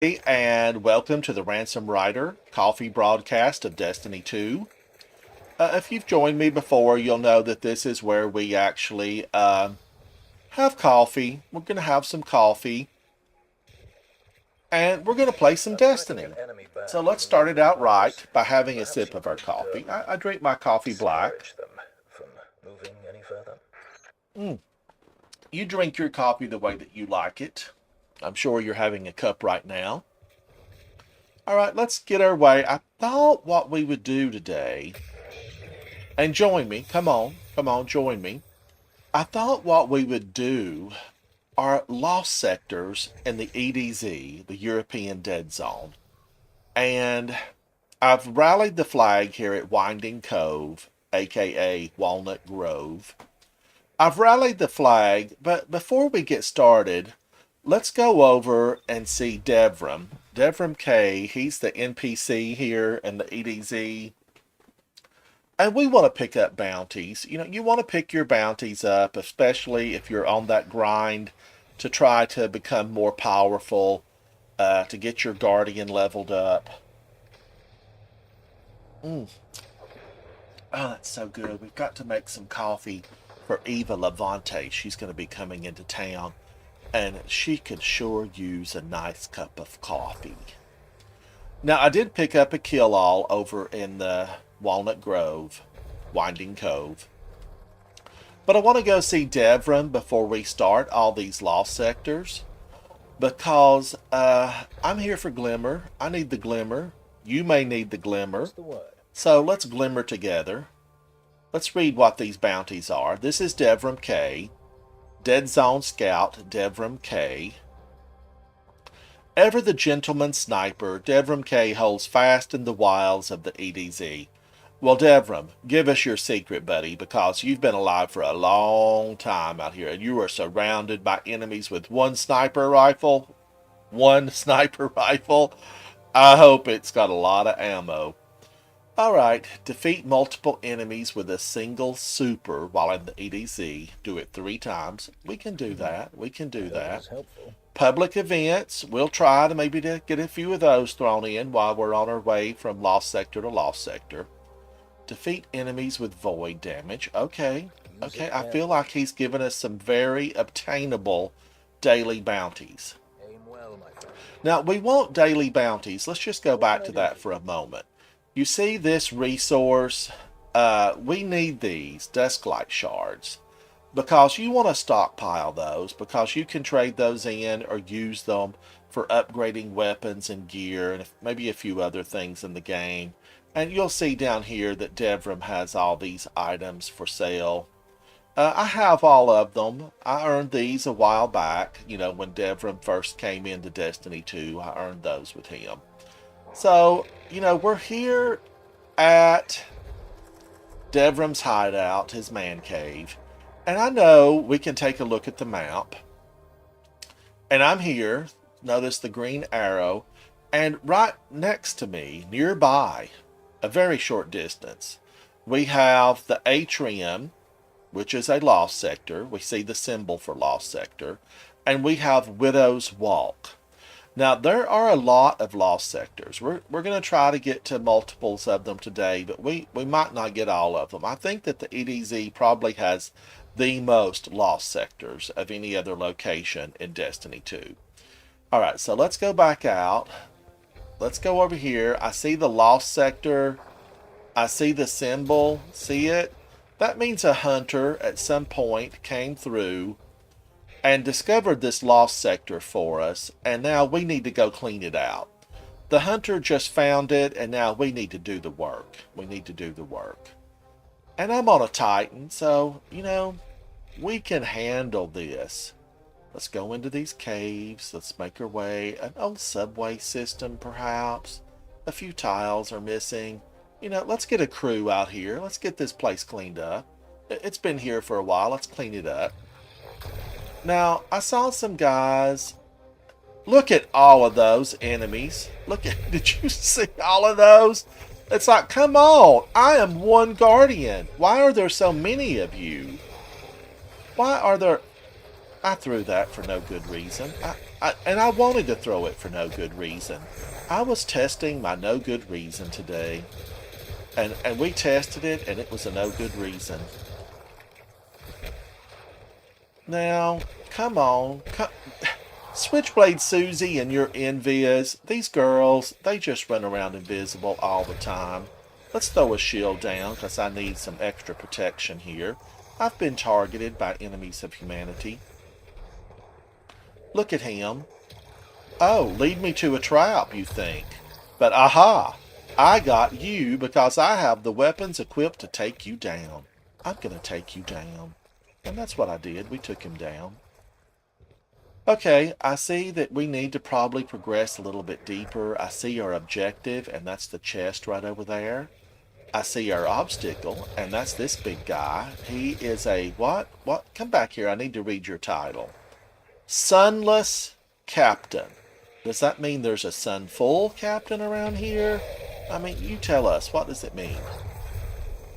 Hey, and welcome to the Ransom Rider coffee broadcast of Destiny 2. If you've joined me before, you'll know that this is where we actually have coffee. We're going to have some coffee, and we're going to play some I'm tracking an Destiny. enemy So band let's near start these it out right wires. by having a Perhaps sip you of our could coffee. I drink my coffee black. discourage them from moving any further. Mm. You drink your coffee the way that you like it. I'm sure you're having a cup right now. All right, let's get our way. I thought what we would do today, and join me. Come on, join me. I thought what we would do are lost sectors in the EDZ, the European Dead Zone. And I've rallied the flag here at Winding Cove, aka Walnut Grove. I've rallied the flag, but before we get started, let's go over and see Devram. Devram K, he's the NPC here in the EDZ. And we want to pick up bounties. You know, you want to pick your bounties up, especially if you're on that grind to try to become more powerful, to get your guardian leveled up. Mm. Oh, that's so good. We've got to make some coffee for Eva Levante. She's going to be coming into town, and she could sure use a nice cup of coffee. Now, I did pick up a kill all over in the Walnut Grove, Winding Cove. But I want to go see Devram before we start all these lost sectors. Because I'm here for Glimmer. I need the Glimmer. You may need the Glimmer. What's the word? So let's Glimmer together. Let's read what these bounties are. This is Devram K. Dead Zone Scout, Devram K. Ever the gentleman sniper, Devram K holds fast in the wilds of the EDZ. Well, Devram, give us your secret, buddy, because you've been alive for a long time out here, and you are surrounded by enemies with one sniper rifle. One sniper rifle. I hope it's got a lot of ammo. Alright, defeat multiple enemies with a single super while in the EDZ. Do it 3 times. We can do that. We can do That that. was helpful. Public events, we'll try to maybe to get a few of those thrown in while we're on our way from lost sector to lost sector. Defeat enemies with void damage. Okay. Use Okay, it I feel carefully. like he's given us some very obtainable daily bounties. Aim well, my friend. Now, we want daily bounties. Let's just go What can back I to do that for for you? a moment. You see this resource? We need these Dusklight shards because you want to stockpile those because you can trade those in or use them for upgrading weapons and gear and maybe a few other things in the game. And you'll see down here that Devram has all these items for sale. I have all of them. I earned these a while back, you know, when Devram first came into Destiny 2. I earned those with him. So, you know, we're here at Devram's hideout, his man cave. And I know we can take a look at the map. And I'm here. Notice the green arrow. And right next to me, nearby, a very short distance, we have the atrium, which is a lost sector. We see the symbol for lost sector. And we have Widow's Walk. Now, there are a lot of lost sectors. We're going to try to get to multiples of them today, but we might not get all of them. I think that the EDZ probably has the most lost sectors of any other location in Destiny 2. All right, so let's go back out. Let's go over here. I see the lost sector. I see the symbol. See it? That means a hunter at some point came through and discovered this lost sector for us, and now we need to go clean it out. The hunter just found it, and now we need to do the work. We need to do the work. And I'm on a Titan, so, you know, we can handle this. Let's go into these caves. Let's make our way. An old subway system, perhaps. A few tiles are missing. You know, let's get a crew out here. Let's get this place cleaned up. It's been here for a while. Let's clean it up. Now, I saw some guys. Look at all of those enemies. Look at, did you see all of those? It's like, come on. I am one guardian. Why are there so many of you? Why are there... I threw that for no good reason. And I wanted to throw it for no good reason. I was testing my no good reason today. And we tested it, and it was a no good reason. Now, come on. Switchblade Susie and your envious. These girls, they just run around invisible all the time. Let's throw a shield down, because I need some extra protection here. I've been targeted by enemies of humanity. Look at him. Oh, lead me to a trap, you think. But aha! I got you because I have the weapons equipped to take you down. I'm going to take you down. And that's what I did. We took him down. Okay, I see that we need to probably progress a little bit deeper. I see our objective, and that's the chest right over there. I see our obstacle, and that's this big guy. He is a what? What? Come back here. I need to read your title. Sunless Captain. Does that mean there's a sunful captain around here? I mean, you tell us. What does it mean?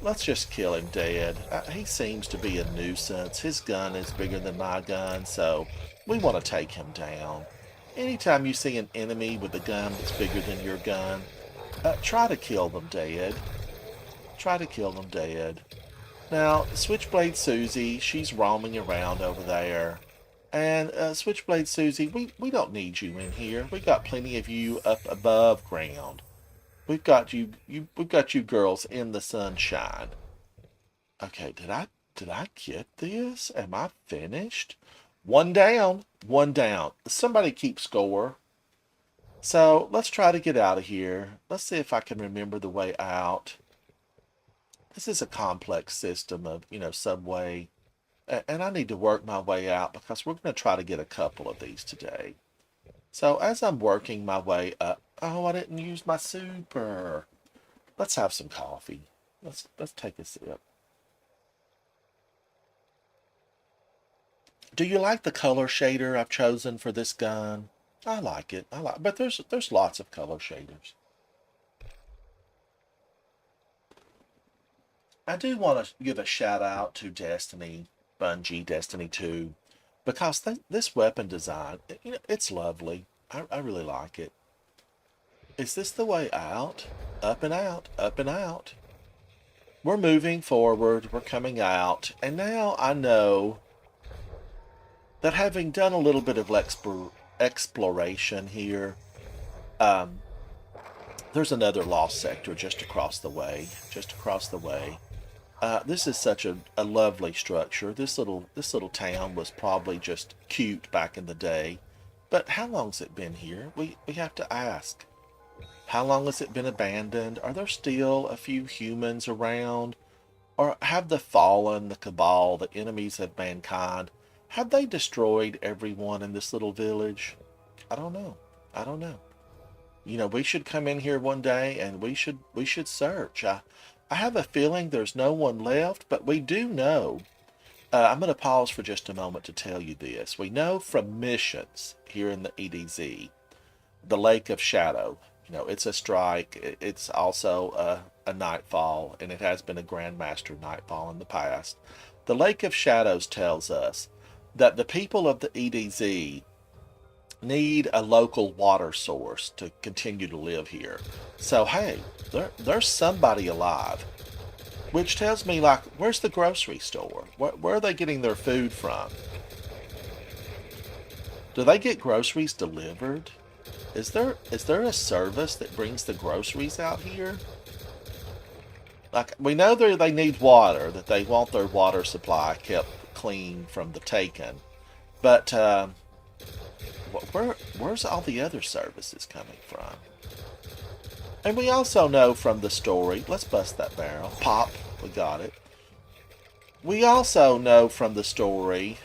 Let's just kill him dead. He seems to be a nuisance. His gun is bigger than my gun, so we want to take him down. Anytime you see an enemy with a gun that's bigger than your gun, try to kill them dead. Try to kill them dead. Now, Switchblade Susie, she's roaming around over there. And Switchblade Susie, we don't need you in here. We got plenty of you up above ground. We've got you girls in the sunshine. Okay, did I get this? Am I finished? One down, one down. Somebody keep score. So let's try to get out of here. Let's see if I can remember the way out. This is a complex system of, subway. And I need to work my way out because we're going to try to get a couple of these today. So as I'm working my way up, oh, I didn't use my super. Let's have some coffee. Let's take a sip. Do you like the color shader I've chosen for this gun? I like it. But there's lots of color shaders. I do want to give a shout out to Destiny, Bungie, Destiny 2, because this weapon design, it's lovely. I really like it. Is this the way out? Up and out, up and out. We're moving forward, we're coming out, and now I know that having done a little bit of exploration here, there's another lost sector just across the way, This is such a lovely structure. This little town was probably just cute back in the day. But how long's it been here? We have to ask. How long has it been abandoned? Are there still a few humans around? Or have the fallen, the cabal, the enemies of mankind, have they destroyed everyone in this little village? I don't know. We should come in here one day and we should search. I have a feeling there's no one left, but we do know. I'm going to pause for just a moment to tell you this. We know from missions here in the EDZ, the Lake of Shadow. It's a strike. It's also a nightfall, and it has been a Grandmaster nightfall in the past. The Lake of Shadows tells us that the people of the EDZ need a local water source to continue to live here. So, hey, there's somebody alive. Which tells me, where's the grocery store? Where are they getting their food from? Do they get groceries delivered? Is there a service that brings the groceries out here? We know they need water, that they want their water supply kept clean from the Taken. But, where's all the other services coming from? And we also know from the story, let's bust that barrel. Pop, we got it. We also know from the story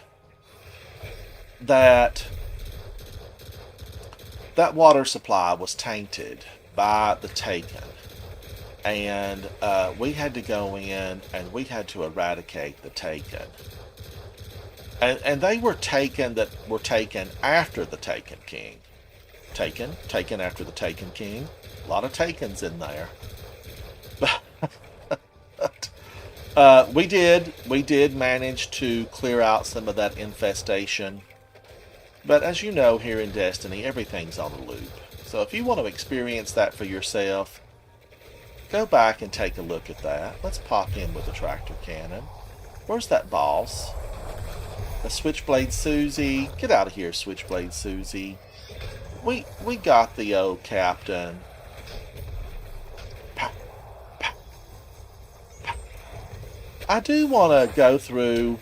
that water supply was tainted by the Taken. And we had to go in and we had to eradicate the Taken. And they were taken after the Taken King. Taken after the Taken King. A lot of Takens in there. But We did manage to clear out some of that infestation. But as you know, here in Destiny, everything's on a loop. So if you want to experience that for yourself, go back and take a look at that. Let's pop in with the tractor cannon. Where's that boss? The Switchblade Susie. Get out of here, Switchblade Susie. We got the old captain. Pow, pow, pow. I do want to go through,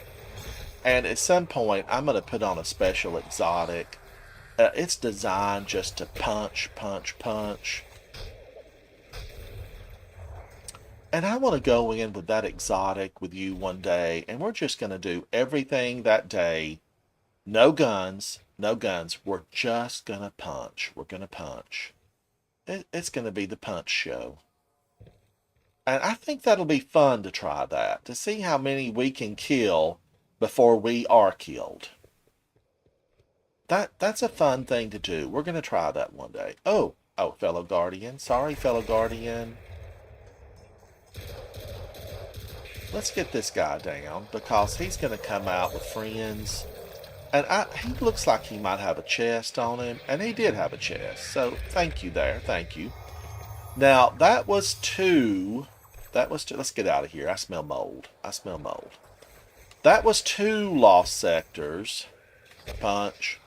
and at some point, I'm going to put on a special exotic. It's designed just to punch, punch, punch. And I want to go in with that exotic with you one day, and we're just going to do everything that day. No guns, no guns. We're just going to punch. We're going to punch. It's going to be the punch show. And I think that'll be fun to try that, to see how many we can kill before we are killed. That's a fun thing to do. We're going to try that one day. Oh, fellow Guardian. Sorry, fellow Guardian. Let's get this guy down, because he's going to come out with friends. And he looks like he might have a chest on him. And he did have a chest. So thank you there. Thank you. Now, that was two. Let's get out of here. I smell mold. I smell mold. That was 2 lost sectors. Punch.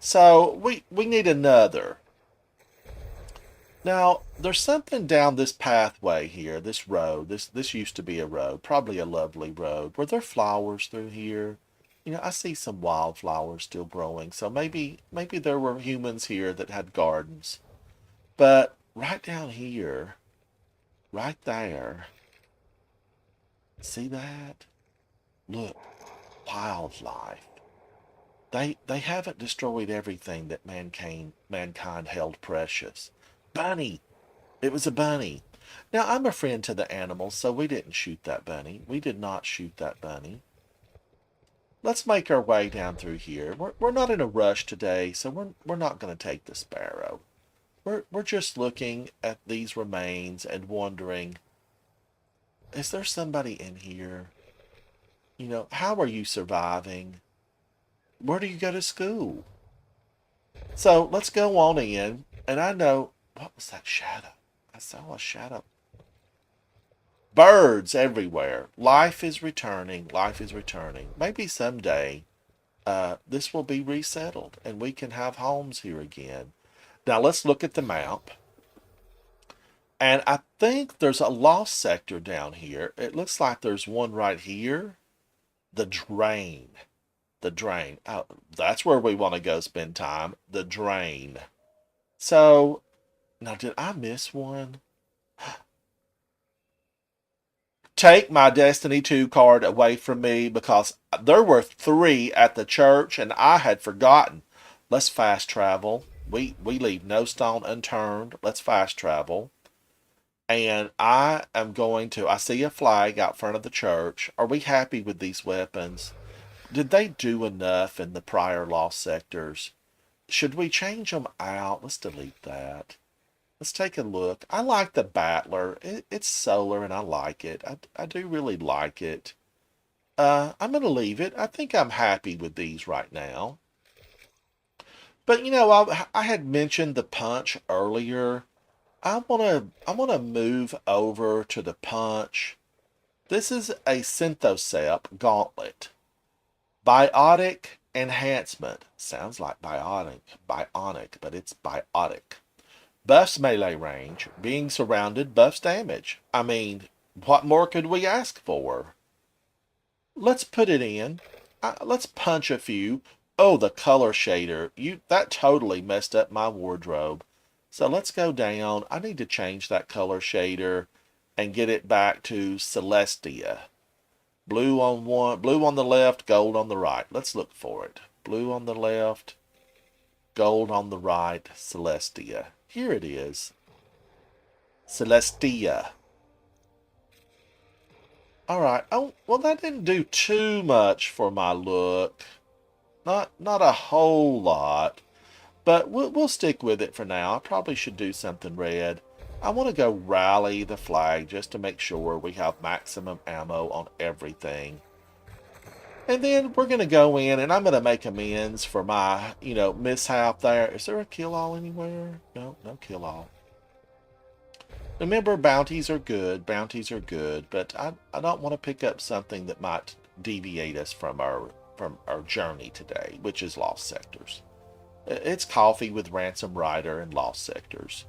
So we need another. Now, there's something down this pathway here, this road. This used to be a road, probably a lovely road. Were there flowers through here? You know, I see some wildflowers still growing, so maybe there were humans here that had gardens. But right down here, right there, see that? Look, wildlife. They haven't destroyed everything that mankind held precious. Bunny! It was a bunny. Now, I'm a friend to the animals, so we didn't shoot that bunny. We did not shoot that bunny. Let's make our way down through here. We're not in a rush today, so we're not going to take the Sparrow. We're just looking at these remains and wondering, is there somebody in here? You know, how are you surviving? Where do you go to school? So let's go on in. And I know, what was that shadow? I saw a shadow. Birds everywhere. Life is returning. Life is returning. Maybe someday this will be resettled and we can have homes here again. Now let's look at the map. And I think there's a lost sector down here. It looks like there's one right here. The drain. The drain. Oh, that's where we want to go spend time. The drain. So, now did I miss one? Take my Destiny 2 card away from me, because there were 3 at the church and I had forgotten. Let's fast travel. We leave no stone unturned. Let's fast travel. And I see a flag out front of the church. Are we happy with these weapons? Did they do enough in the prior lost sectors? Should we change them out? Let's delete that. Let's take a look. I like the Battler. It's solar and I like it. I do really like it. I'm going to leave it. I think I'm happy with these right now. But, you know, I had mentioned the punch earlier. I want to move over to the punch. This is a Synthocept gauntlet. Biotic enhancement. Sounds like bionic, but it's biotic. Buffs melee range. Being surrounded buffs damage. I mean, what more could we ask for? Let's put it in. Let's punch a few. Oh, the color shader. That totally messed up my wardrobe. So let's go down. I need to change that color shader and get it back to Celestia. Blue on the left, gold on the right. Let's look for it. Blue on the left, gold on the right, Celestia. Here it is. Celestia. Alright. Oh, well, that didn't do too much for my look. Not a whole lot. But we'll stick with it for now. I probably should do something red. I want to go rally the flag just to make sure we have maximum ammo on everything. And then we're going to go in and I'm going to make amends for my, mishap there. Is there a kill-all anywhere? No, no kill-all. Remember, bounties are good, but I don't want to pick up something that might deviate us from our journey today, which is Lost Sectors. It's coffee with Ransom Rider and Lost Sectors.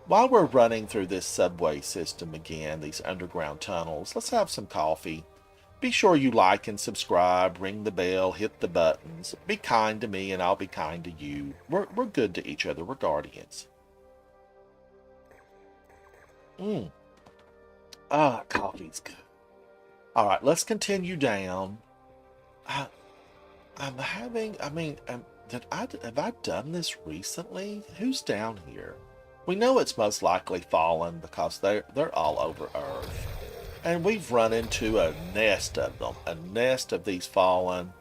While we're running through this subway system again, these underground tunnels, let's have some coffee. Be sure you like and subscribe, ring the bell, hit the buttons. Be kind to me and I'll be kind to you. We're good to each other. We're guardians. Coffee's good. Alright, let's continue down. Have I done this recently? Who's down here? We know it's most likely Fallen because they're all over Earth. And we've run into a nest of them. A nest of these Fallen.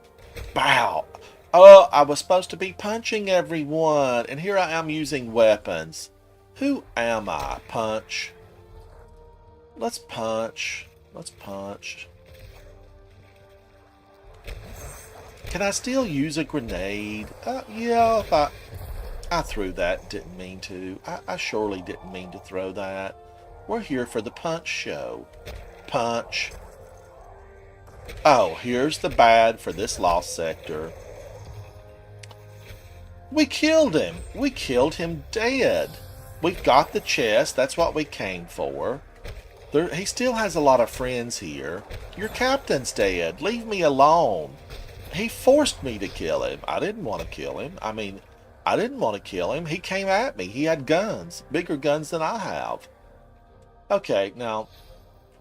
Bow! Oh, I was supposed to be punching everyone. And here I am using weapons. Who am I? Punch. Let's punch. Let's punch. Can I still use a grenade? Yeah, if I threw that. Didn't mean to. I surely didn't mean to throw that. We're here for the punch show. Punch. Oh, here's the bad for this lost sector. We killed him. We killed him dead. We've got the chest. That's what we came for. He still has a lot of friends here. Your captain's dead. Leave me alone. He forced me to kill him. I didn't want to kill him. I didn't want to kill him. He came at me. He had guns. Bigger guns than I have. Okay, now,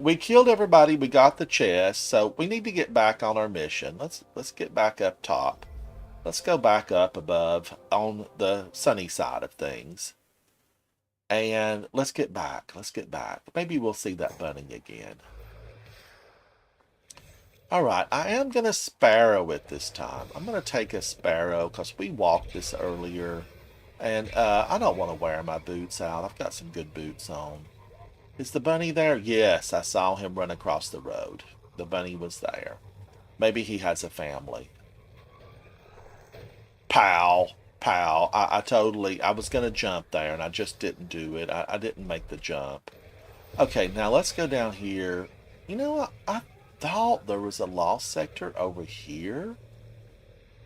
we killed everybody. We got the chest. So we need to get back on our mission. Let's get back up top. Let's go back up above on the sunny side of things. And let's get back. Let's get back. Maybe we'll see that bunny again. Alright, I am going to Sparrow it this time. I'm going to take a Sparrow because we walked this earlier. And I don't want to wear my boots out. I've got some good boots on. Is the bunny there? Yes, I saw him run across the road. The bunny was there. Maybe he has a family. Pow. Pow. I was going to jump there and I just didn't do it. I didn't make the jump. Okay, now let's go down here. You know what? I thought there was a lost sector over here.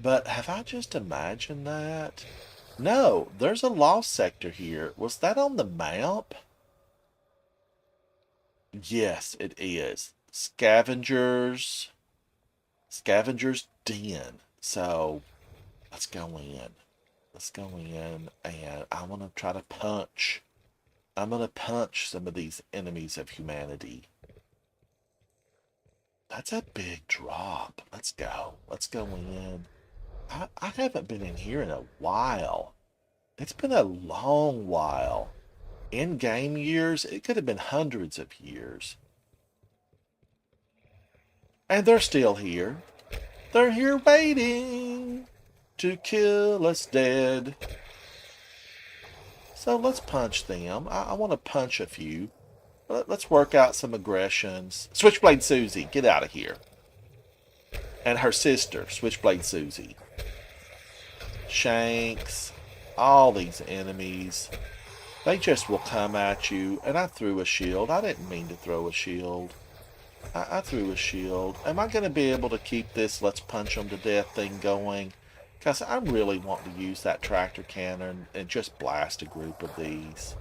But have I just imagined that? No, there's a lost sector here. Was that on the map? Yes, it is. Scavengers Den. So, let's go in. Let's go in and I want to try to punch. I'm going to punch some of these enemies of humanity. That's a big drop. Let's go. Let's go in. I haven't been in here in a while. It's been a long while. In game years, it could have been hundreds of years. And they're still here. They're here waiting to kill us dead. So let's punch them. I want to punch a few. Let's work out some aggressions. Switchblade Susie, get out of here. And her sister, Switchblade Susie. Shanks. All these enemies. They just will come at you. And I threw a shield. I didn't mean to throw a shield. I threw a shield. Am I going to be able to keep this let's punch them to death thing going? Because I really want to use that tractor cannon and just blast a group of these.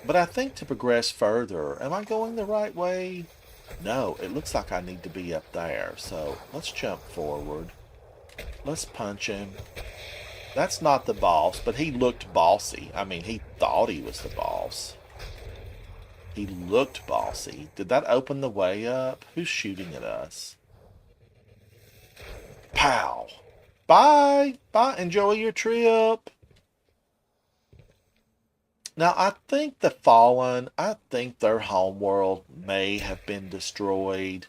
But I think to progress further, am I going the right way? No, it looks like I need to be up there. So let's jump forward. Let's punch him. That's not the boss, but he looked bossy. I mean, he thought he was the boss. He looked bossy. Did that open the way up? Who's shooting at us? Pow. Bye. Bye. Enjoy your trip. Now, I think the Fallen, I think their homeworld may have been destroyed.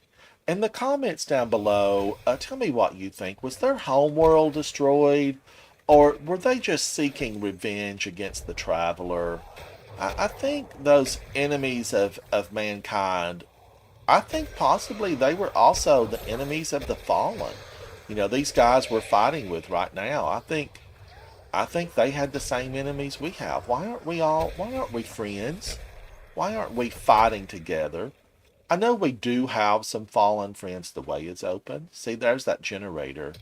In the comments down below, tell me what you think. Was their homeworld destroyed? Or were they just seeking revenge against the traveler? I think those enemies of mankind, I think possibly they were also the enemies of the fallen. You know, these guys we're fighting with right now. I think they had the same enemies we have. Why aren't we friends? Why aren't we fighting together? I know we do have some fallen friends. The way is open. See, there's that generator.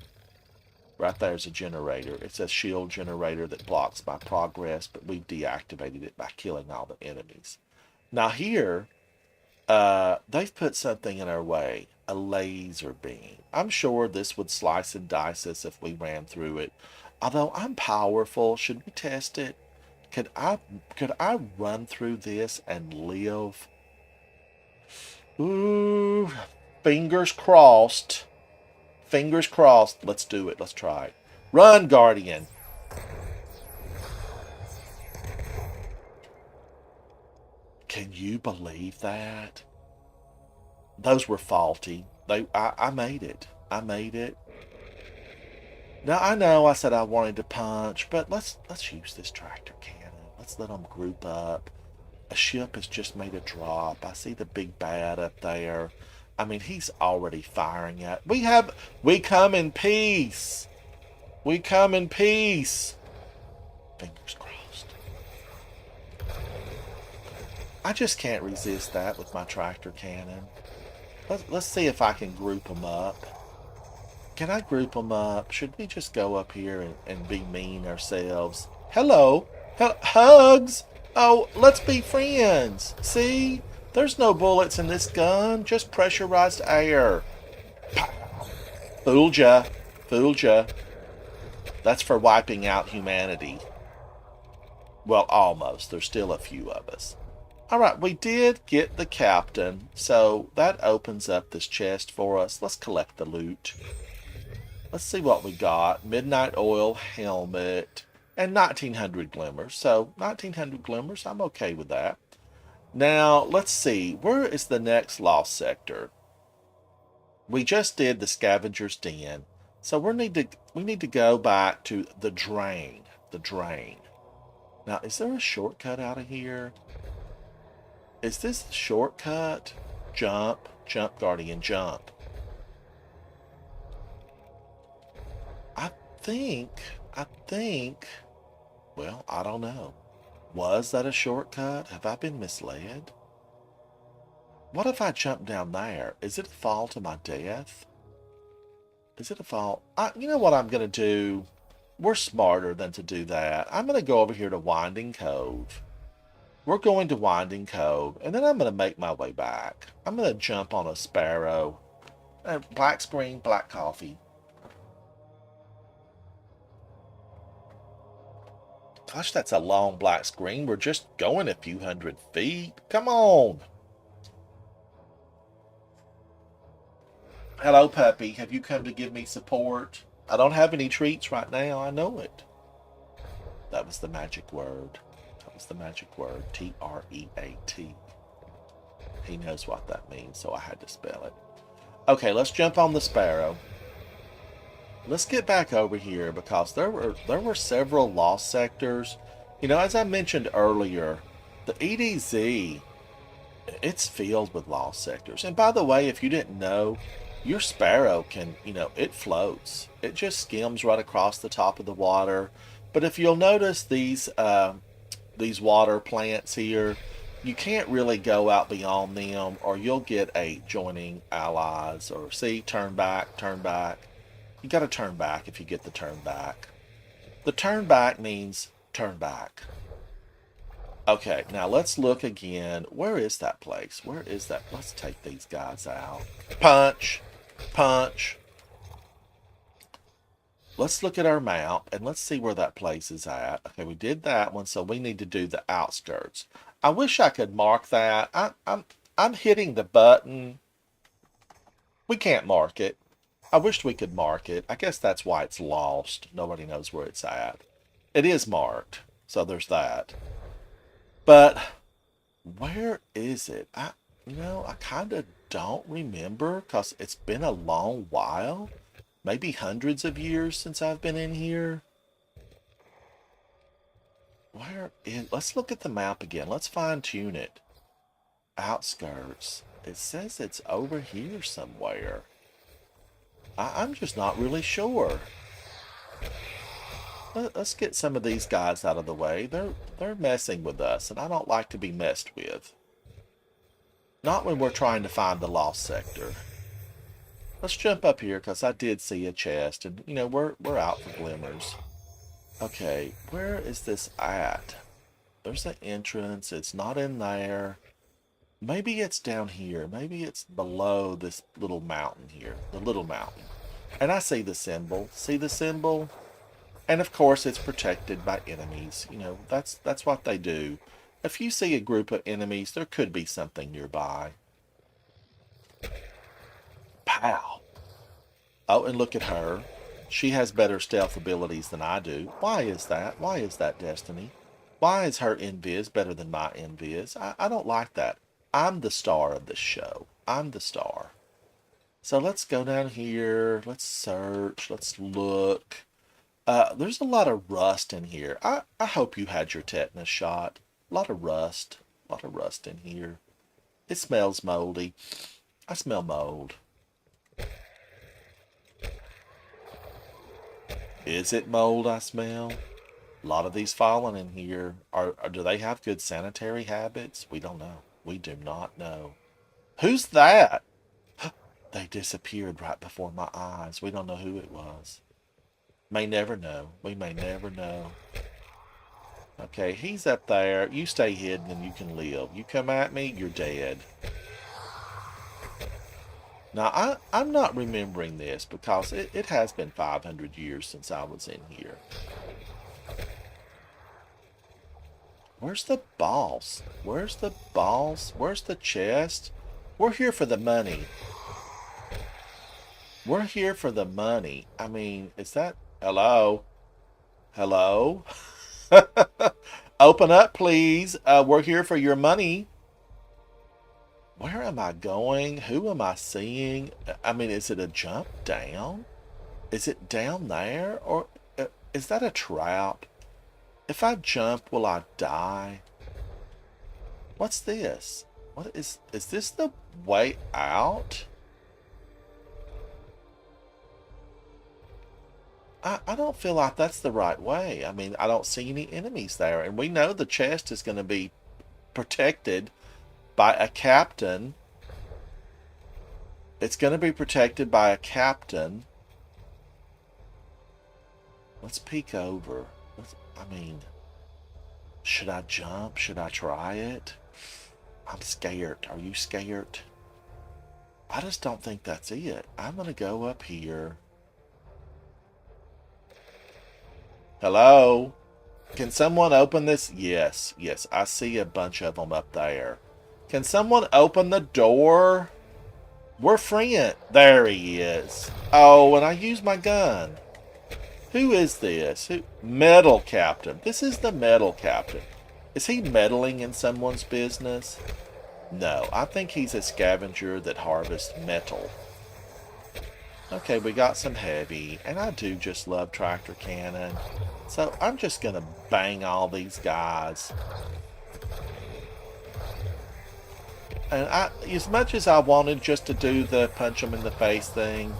Right there's a generator. It's a shield generator that blocks my progress, but we've deactivated it by killing all the enemies. Now here, they've put something in our way. A laser beam. I'm sure this would slice and dice us if we ran through it. Although I'm powerful, should we test it? Could I run through this and live? Ooh, fingers crossed. Fingers crossed. Let's do it. Let's try it. Run, Guardian. Can you believe that? Those were faulty. I made it. I made it. Now I know I said I wanted to punch, but let's use this tractor cannon. Let's let them group up. A ship has just made a drop. I see the big bad up there. I mean, he's already firing at. We come in peace. We come in peace. Fingers crossed. I just can't resist that with my tractor cannon. Let's see if I can group them up. Can I group them up? Should we just go up here and be mean ourselves? Hello. Hugs. Oh, let's be friends. See? There's no bullets in this gun. Just pressurized air. Fooled ya. Fooled ya. That's for wiping out humanity. Well, almost. There's still a few of us. Alright, we did get the captain. So that opens up this chest for us. Let's collect the loot. Let's see what we got. Midnight oil, helmet, and 1900 glimmers. So 1900 glimmers, I'm okay with that. Now, let's see. Where is the next lost sector? We just did the Scavengers Den. So we need to go back to the drain. The drain. Now, is there a shortcut out of here? Is this a shortcut? Jump. Jump, Guardian, jump. I think, well, I don't know. Was that a shortcut? Have I been misled? What if I jump down there? Is it a fall to my death? Is it a fall? You know what I'm going to do? We're smarter than to do that. I'm going to go over here to Winding Cove. We're going to Winding Cove, and then I'm going to make my way back. I'm going to jump on a Sparrow. Black screen, black coffee. Gosh, that's a long black screen. We're just going a few hundred feet. Come on. Hello, puppy. Have you come to give me support? I don't have any treats right now. I know it. That was the magic word. That was the magic word. T-R-E-A-T. He knows what that means, so I had to spell it. Okay, let's jump on the Sparrow. Let's get back over here because there were several lost sectors. You know, as I mentioned earlier, the EDZ, it's filled with lost sectors. And by the way, if you didn't know, your Sparrow can, you know, it floats. It just skims right across the top of the water. But if you'll notice these water plants here, you can't really go out beyond them or you'll get a joining allies or see, turn back, turn back. You got to turn back if you get the turn back. The turn back means turn back. Okay, now let's look again. Where is that place? Where is that? Let's take these guys out. Punch. Punch. Let's look at our map and let's see where that place is at. Okay, we did that one, so we need to do the outskirts. I wish I could mark that. I'm hitting the button. We can't mark it. I wished we could mark it. I guess that's why it's lost. Nobody knows where it's at. It is marked, so there's that. But where is it? I kind of don't remember because it's been a long while. Maybe hundreds of years since I've been in here. Where is... Let's look at the map again. Let's fine-tune it. Outskirts. It says it's over here somewhere. I'm just not really sure. Let's get some of these guys out of the way. They're messing with us, and I don't like to be messed with. Not when we're trying to find the lost sector. Let's jump up here, because I did see a chest, and, you know, we're out for glimmers. Okay, where is this at? There's an entrance. It's not in there. Maybe it's down here. Maybe it's below this little mountain here. The little mountain. And I see the symbol. See the symbol? And of course it's protected by enemies. You know, that's what they do. If you see a group of enemies, there could be something nearby. Pow! Oh, and look at her. She has better stealth abilities than I do. Why is that? Why is that, Destiny? Why is her invis better than my invis? I don't like that. I'm the star of this show. I'm the star. So let's go down here. Let's search. Let's look. There's a lot of rust in here. I hope you had your tetanus shot. A lot of rust. A lot of rust in here. It smells moldy. I smell mold. Is it mold I smell? A lot of these fallen in here. Do they have good sanitary habits? We don't know. We do not know. Who's that? They disappeared right before my eyes. We don't know who it was. May never know. We may never know. Okay, he's up there. You stay hidden and you can live. You come at me, you're dead. Now, I'm not remembering this because it has been 500 years since I was in here. Where's the boss? Where's the boss? Where's the chest? We're here for the money. We're here for the money. I mean, is that... Hello? Hello? Open up, please. We're here for your money. Where am I going? Who am I seeing? I mean, is it a jump down? Is it down there? Or is that a trap? If I jump, will I die? What's this? What is this the way out? I don't feel like that's the right way. I mean, I don't see any enemies there. And we know the chest is going to be protected by a captain. It's going to be protected by a captain. Let's peek over. I mean, should I jump? Should I try it? I'm scared. Are you scared? I just don't think that's it. I'm going to go up here. Hello? Can someone open this? Yes, yes, I see a bunch of them up there. Can someone open the door? We're friends. There he is. Oh, and I used my gun. Who is this? Who? Metal Captain. This is the Metal Captain. Is he meddling in someone's business? No, I think he's a scavenger that harvests metal. Okay, we got some heavy, and I do just love tractor cannon. So I'm just going to bang all these guys. And as much as I wanted just to do the punch them in the face thing,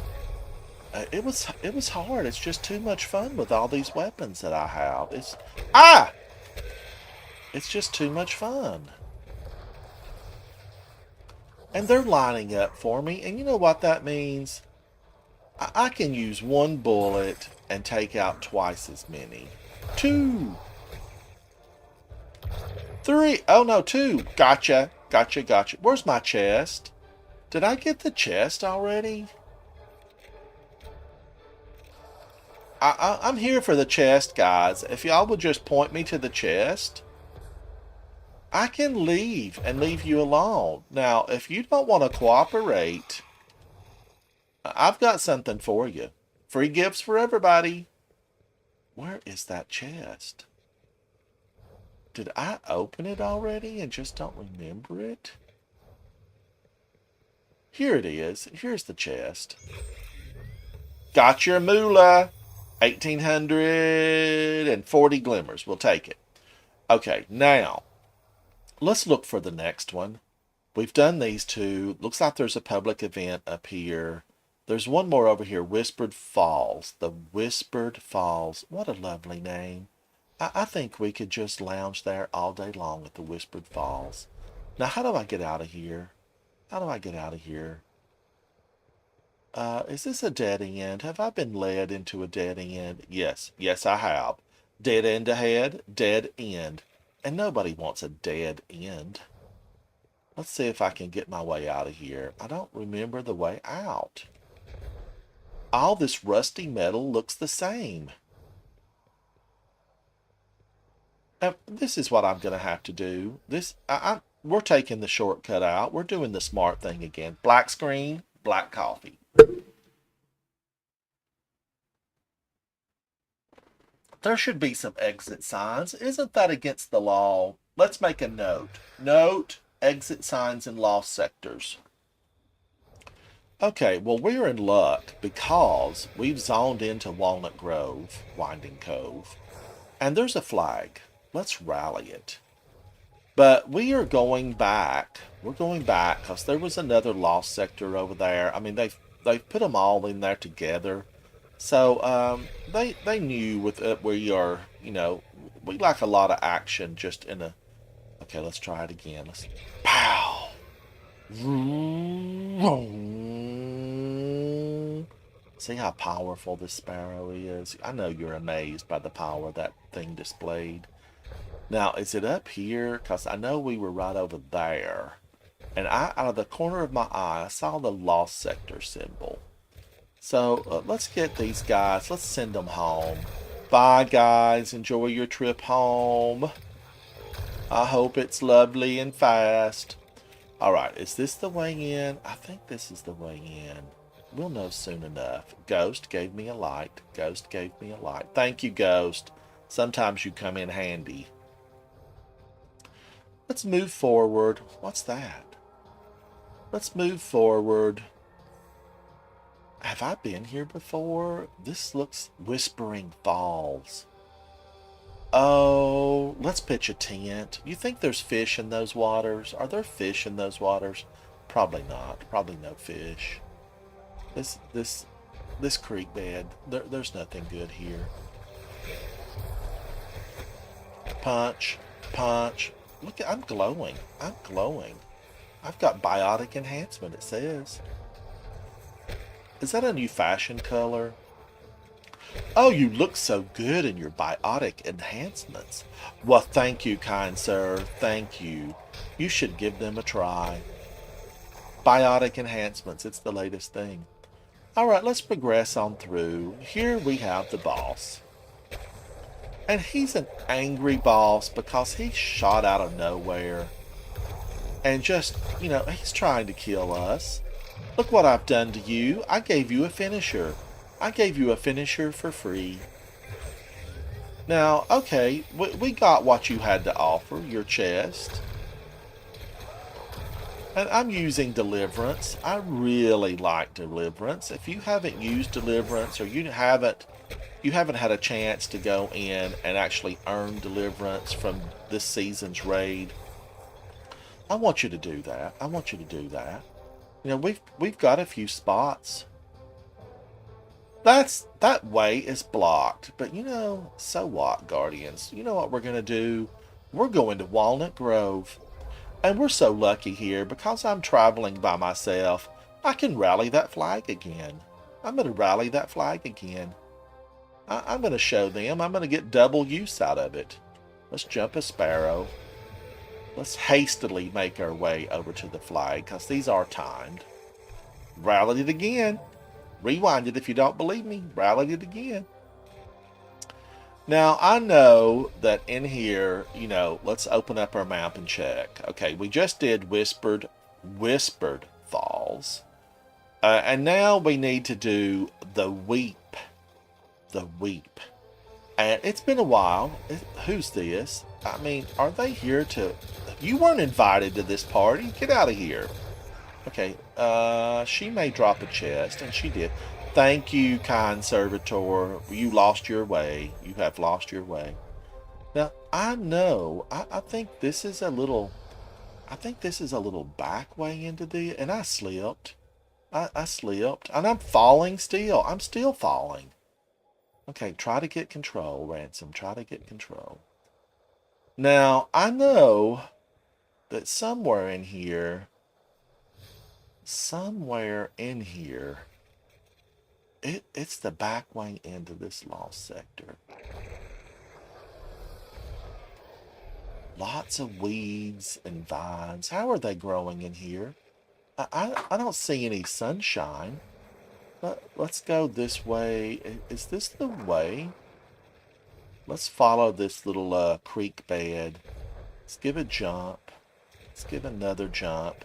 it was hard. It's just too much fun with all these weapons that I have. It's just too much fun. And they're lining up for me, and you know what that means? I can use one bullet and take out twice as many. 2. 3. Oh no, 2. Gotcha. Gotcha, gotcha. Where's my chest? Did I get the chest already? I'm here for the chest, guys. If y'all would just point me to the chest, I can leave and leave you alone. Now, if you don't want to cooperate, I've got something for you. Free gifts for everybody. Where is that chest? Did I open it already and just don't remember it? Here it is. Here's the chest. Got your moolah. 1,840 glimmers. We'll take it. Okay, now let's look for the next one. We've done these two. Looks like there's a public event up here. There's one more over here, Whispered Falls. The Whispered Falls. What a lovely name. I think we could just lounge there all day long at the Whispered Falls. Now, how do I get out of here? How do I get out of here? Is this a dead end? Have I been led into a dead end? Yes. Yes, I have. Dead end ahead, dead end. And nobody wants a dead end. Let's see if I can get my way out of here. I don't remember the way out. All this rusty metal looks the same. This is what I'm going to have to do. We're taking the shortcut out. We're doing the smart thing again. Black screen, black coffee. There should be some exit signs. Isn't that against the law? Let's make a note. Note, exit signs in lost sectors. Okay, well, we're in luck because we've zoned into Walnut Grove, Winding Cove, and there's a flag. Let's rally it. But we are going back. We're going back because there was another lost sector over there. I mean, they've put them all in there together. So they knew with it we are, you know, we like a lot of action just in a. Okay, let's try it again. Let's pow. See how powerful this Sparrow is? I know you're amazed by the power that thing displayed. Now, is it up here? Because I know we were right over there. And out of the corner of my eye, I saw the lost sector symbol. So, let's get these guys. Let's send them home. Bye, guys. Enjoy your trip home. I hope it's lovely and fast. Alright, is this the way in? I think this is the way in. We'll know soon enough. Ghost gave me a light. Ghost gave me a light. Thank you, Ghost. Sometimes you come in handy. Let's move forward. What's that? Let's move forward. Have I been here before? This looks Whispering Falls. Oh, let's pitch a tent. You think there's fish in those waters? Are there fish in those waters? Probably not. Probably no fish. This creek bed. There's nothing good here. Punch. Punch. Look, I'm glowing. I'm glowing. I've got biotic enhancement, it says. Is that a new fashion color? Oh, you look so good in your biotic enhancements. Well, thank you, kind sir. Thank you. You should give them a try. Biotic enhancements. It's the latest thing. All right, let's progress on through. Here we have the boss. And he's an angry boss because he's shot out of nowhere. And just, you know, he's trying to kill us. Look what I've done to you. I gave you a finisher. I gave you a finisher for free. Now, okay, we got what you had to offer, your chest. And I'm using Deliverance. I really like Deliverance. If you haven't used Deliverance or you haven't had a chance to go in and actually earn Deliverance from this season's raid, I want you to do that. I want you to do that. You know, we've got a few spots. That way is blocked. But you know, so what, Guardians? You know what we're gonna do? We're going to Walnut Grove. And we're so lucky here because I'm traveling by myself. I can rally that flag again. I'm gonna rally that flag again. I'm gonna show them. I'm gonna get double use out of it. Let's jump a Sparrow. Let's hastily make our way over to the flag because these are timed. Rallied it again. Rewind it if you don't believe me. Rallied it again. Now, I know that in here, you know, let's open up our map and check. Okay, we just did Whispered Falls. And now we need to do the Weep. The Weep. And it's been a while. Who's this? I mean, are they here to... You weren't invited to this party. Get out of here. Okay, she may drop a chest, and she did. Thank you, kind servitor. You lost your way. You have lost your way. Now, I know, I think this is a little, I think this is a little back way into the, and I slipped. I slipped, and I'm falling still. I'm still falling. Okay, try to get control, Ransom. Try to get control. Now, I know that somewhere in here, it's the back way into this lost sector. Lots of weeds and vines. How are they growing in here? I don't see any sunshine. Let's go this way. Is this the way? Let's follow this little creek bed. Let's give a jump. Let's give another jump.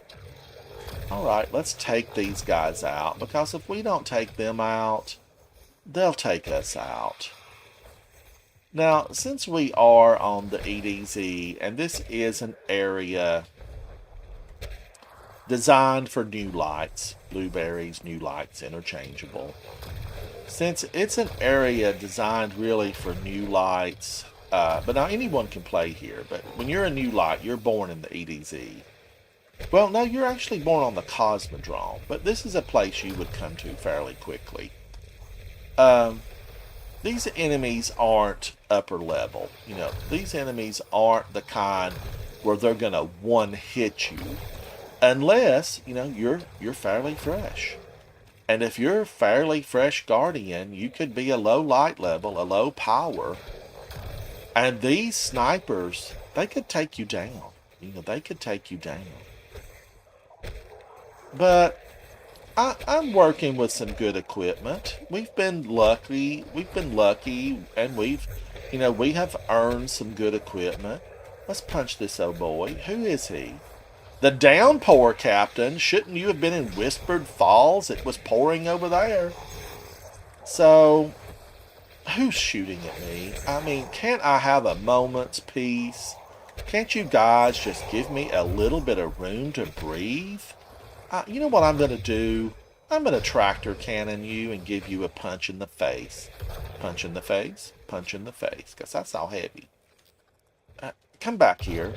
Alright, let's take these guys out, because if we don't take them out, they'll take us out. Now, since we are on the EDZ, and this is an area designed for new lights, blueberries, new lights, interchangeable. Since it's an area designed really for new lights, but now anyone can play here, but when you're a new light, you're born in the EDZ. Well, no, you're actually born on the Cosmodrome, but this is a place you would come to fairly quickly. These enemies aren't upper level. You know, these enemies aren't the kind where they're gonna one hit you, unless you know you're fairly fresh. And if you're a fairly fresh guardian, you could be a low light level, a low power, and these snipers, they could take you down. You know, they could take you down. But I'm working with some good equipment. We've been lucky, and we have earned some good equipment. Let's punch this old boy. Who is he? The downpour captain. Shouldn't you have been in Whispered Falls? It was pouring over there. So, who's shooting at me? I mean, can't I have a moment's peace? Can't you guys just give me a little bit of room to breathe? You know what I'm going to do? I'm going to tractor cannon you and give you a punch in the face. Punch in the face. Punch in the face. Because that's all heavy. Come back here.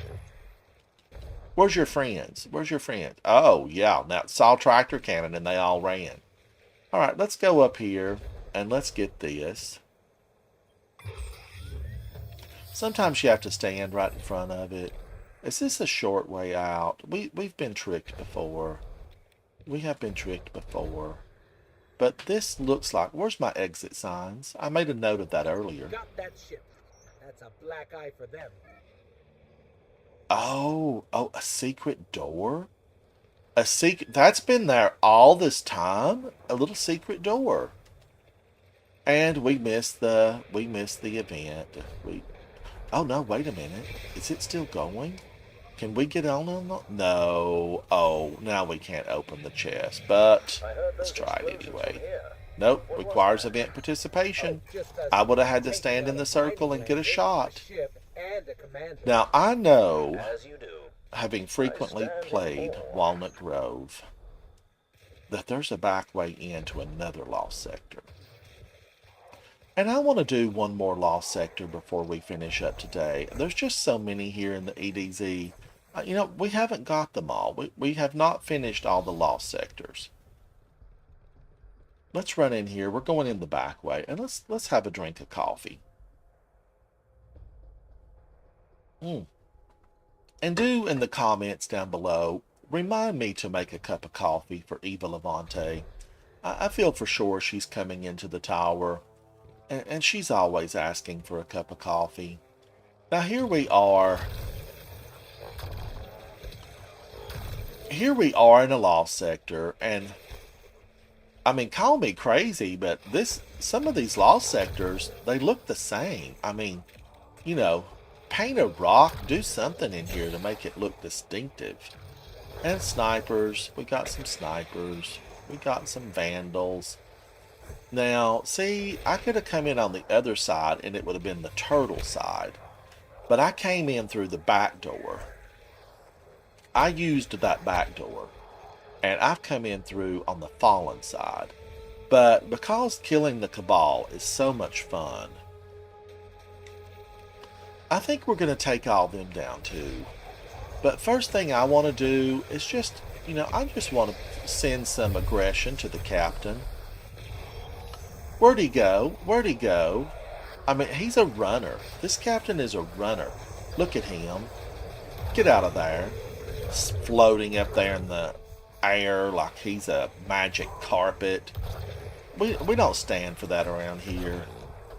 Where's your friends? Where's your friend? Oh, yeah. Now, saw tractor cannon and they all ran. Alright, let's go up here and let's get this. Sometimes you have to stand right in front of it. Is this a short way out? We've been tricked before. We have been tricked before. But this looks like... Where's my exit signs? I made a note of that earlier. Got that ship. That's a black eye for them. Oh, a secret door? That's been there all this time? A little secret door. And we missed the event. Oh no, wait a minute. Is it still going? Can we get on them? No. Oh, now we can't open the chest, but let's try it anyway. Nope, requires event participation. I would have had to stand in the circle and get a shot. Now, I know, having frequently played Walnut Grove, that there's a back way into another lost sector. And I want to do one more lost sector before we finish up today. There's just so many here in the EDZ. You know, we haven't got them all. We have not finished all the lost sectors. Let's run in here. We're going in the back way. And let's have a drink of coffee. And do in the comments down below, remind me to make a cup of coffee for Eva Levante. I feel for sure she's coming into the tower. And she's always asking for a cup of coffee. Now here we are. Here we are in a lost sector, and I mean, call me crazy, but some of these lost sectors, they look the same. I mean, you know, paint a rock, do something in here to make it look distinctive. And snipers, we got some snipers, we got some vandals. Now, see, I could have come in on the other side and it would have been the turtle side. But I came in through the back door. I used that back door. And I've come in through on the fallen side. But because killing the Cabal is so much fun, I think we're going to take all them down too. But first thing I want to do is just, I just want to send some aggression to the captain. Where'd he go? Where'd he go? I mean, he's a runner. This captain is a runner. Look at him. Get out of there. He's floating up there in the air like he's a magic carpet. We don't stand for that around here.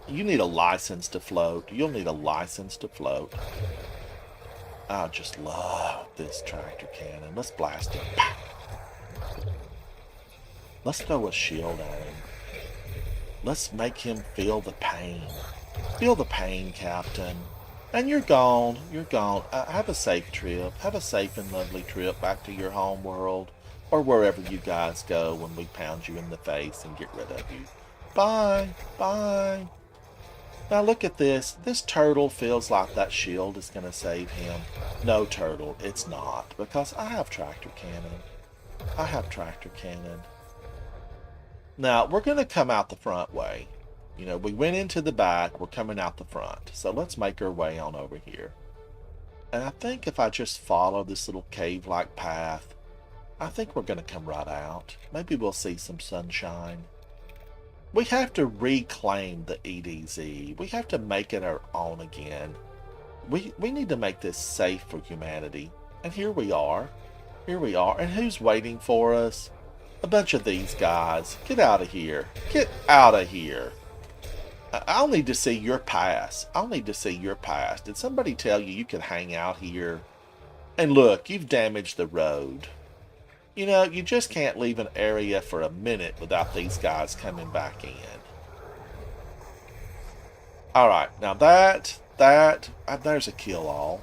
You need a license to float. You'll need a license to float. I just love this tractor cannon. Let's blast him. Let's throw a shield at him. Let's make him feel the pain. Feel the pain, Captain. And you're gone. You're gone. Have a safe trip. Have a safe and lovely trip back to your home world. Or wherever you guys go when we pound you in the face and get rid of you. Bye. Bye. Now look at this. This turtle feels like that shield is going to save him. No, turtle, it's not. Because I have tractor cannon. I have tractor cannon. Now, we're going to come out the front way. We went into the back. We're coming out the front. So let's make our way on over here. And I think if I just follow this little cave-like path, I think we're going to come right out. Maybe we'll see some sunshine. We have to reclaim the EDZ. We have to make it our own again. We need to make this safe for humanity. And here we are. Here we are. And who's waiting for us? A bunch of these guys. Get out of here. Get out of here. I'll need to see your pass. I'll need to see your pass. Did somebody tell you you could hang out here? And look, you've damaged the road. You just can't leave an area for a minute without these guys coming back in. Alright, now there's a kill-all.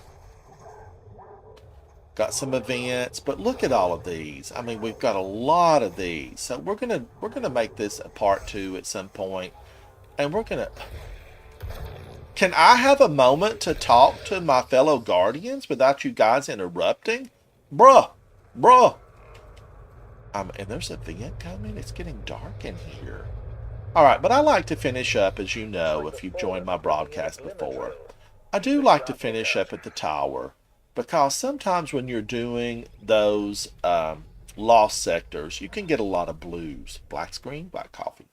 Got some events, but look at all of these. I mean, we've got a lot of these. So we're gonna make this a part 2 at some point. And we're gonna... Can I have a moment to talk to my fellow guardians without you guys interrupting? Bruh! And there's a event coming. It's getting dark in here. Alright, but I like to finish up, as you know, if you've joined my broadcast before. I do like to finish up at the tower. Because sometimes when you're doing those lost sectors, you can get a lot of blues. Black screen, black coffee.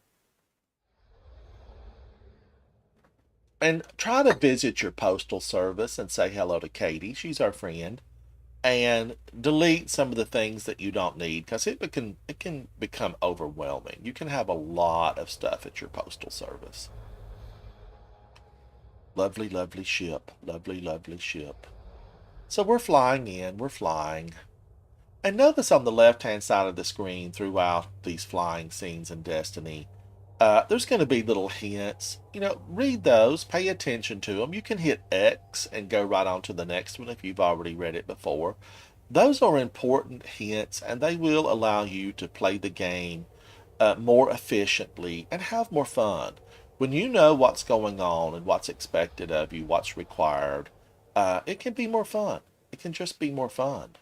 And try to visit your postal service and say hello to Katie. She's our friend. And delete some of the things that you don't need, because it can become overwhelming. You can have a lot of stuff at your postal service. Lovely, lovely ship. Lovely, lovely ship. So we're flying in. We're flying. And notice on the left-hand side of the screen throughout these flying scenes in Destiny, there's going to be little hints. Read those, pay attention to them. You can hit X and go right on to the next one if you've already read it before. Those are important hints, and they will allow you to play the game more efficiently and have more fun. When you know what's going on and what's expected of you, what's required, it can be more fun. It can just be more fun.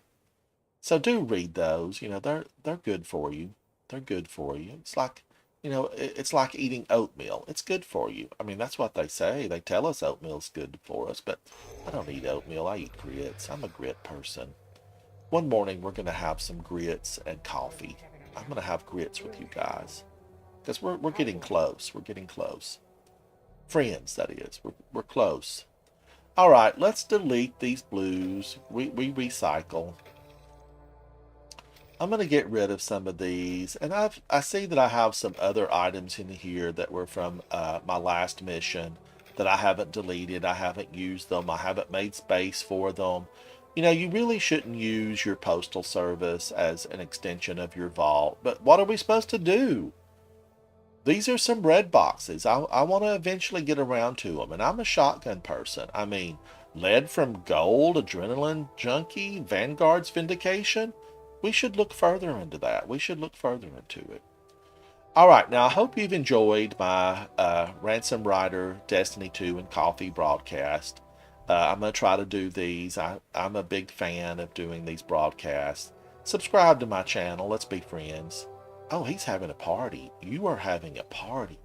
So do read those. They're good for you. They're good for you. It's like... it's like eating oatmeal. It's good for you. I mean, that's what they say. They tell us oatmeal's good for us, but I don't eat oatmeal. I eat grits. I'm a grit person. One morning, we're going to have some grits and coffee. I'm going to have grits with you guys. Because we're getting close. We're getting close. Friends, that is. We're close. All right, let's delete these blues. We recycle. I'm going to get rid of some of these, and I see that I have some other items in here that were from my last mission that I haven't deleted. I haven't used them. I haven't made space for them. You really shouldn't use your postal service as an extension of your vault, but what are we supposed to do? These are some red boxes. I want to eventually get around to them, and I'm a shotgun person. I mean, lead from gold, adrenaline junkie, Vanguard's vindication. We should look further into that. We should look further into it. All right, now I hope you've enjoyed my Ransom Rider, Destiny 2, and Coffee broadcast. I'm going to try to do these. I'm a big fan of doing these broadcasts. Subscribe to my channel. Let's be friends. Oh, he's having a party. You are having a party.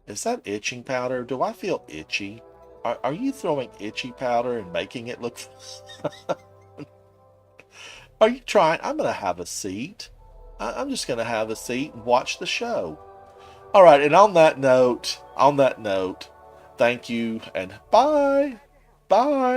Is that itching powder? Do I feel itchy? Are you throwing itchy powder and making it look... Are you trying? I'm going to have a seat. I'm just going to have a seat and watch the show. All right, and on that note, thank you and bye. Bye.